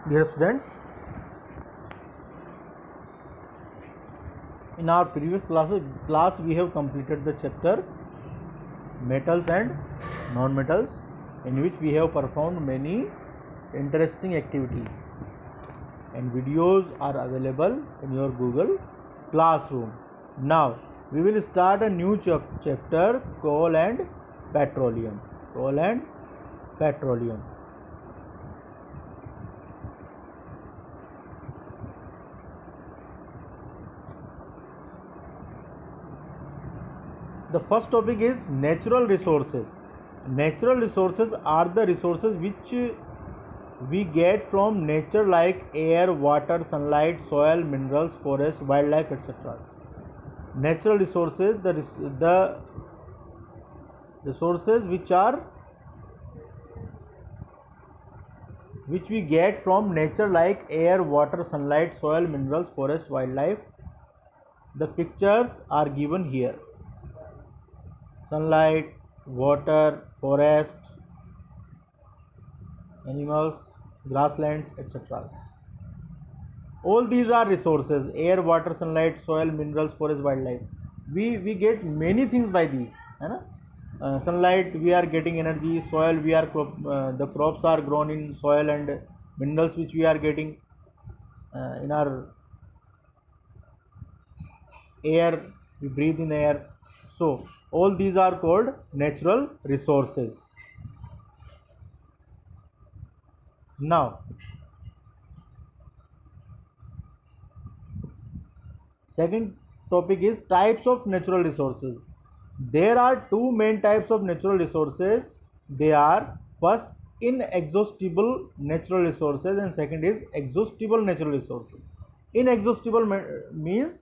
Dear students, in our previous class we have completed the chapter metals and non-metals, in which we have performed many interesting activities, and videos are available in your Google Classroom. Now we will start a new chapter, coal and petroleum. Coal and petroleum. The first topic is natural resources. Natural resources are the resources which we get from nature, like air, water, sunlight, soil, minerals, forest, wildlife, etc. Natural resources, the resources which we get from nature, like air, water, sunlight, soil, minerals, forest, wildlife. The pictures are given here. Sunlight, water, forest, animals, grasslands, etc. All these are resources: air, water, sunlight, soil, minerals, forest, wildlife. We get many things by these, है ना? Sunlight we are getting energy, soil we are the crops are grown in soil, and minerals which we are getting in our air, we breathe in air. So all these are called natural resources. Now second topic is types of natural resources. There are two main types of natural resources. They are, first, inexhaustible natural resources, and second is exhaustible natural resources. Inexhaustible means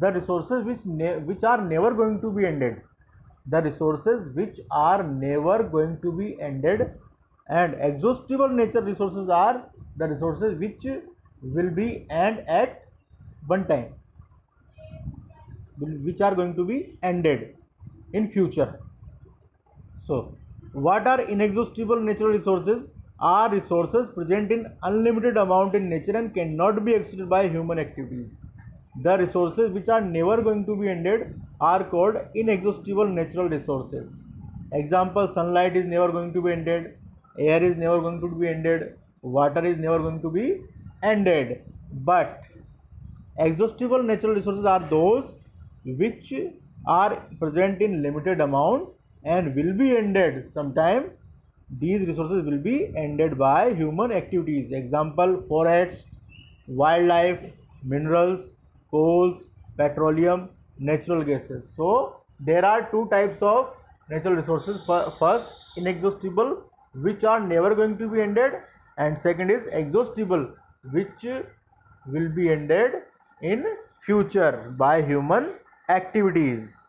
the resources which are never going to be ended. The resources which are never going to be ended. And exhaustible natural resources are the resources which will be end at one time, which are going to be ended in future. So what are inexhaustible natural resources? Are resources present in unlimited amount in nature and cannot be exhausted by human activities. The resources which are never going to be ended are called inexhaustible natural resources. Example: sunlight is never going to be ended, air is never going to be ended, water is never going to be ended. But exhaustible natural resources are those which are present in limited amount and will be ended sometime. These resources will be ended by human activities. Example: forests, wildlife, minerals, coals, petroleum, natural gases. So there are two types of natural resources. First, inexhaustible, which are never going to be ended, and second is exhaustible, which will be ended in future by human activities.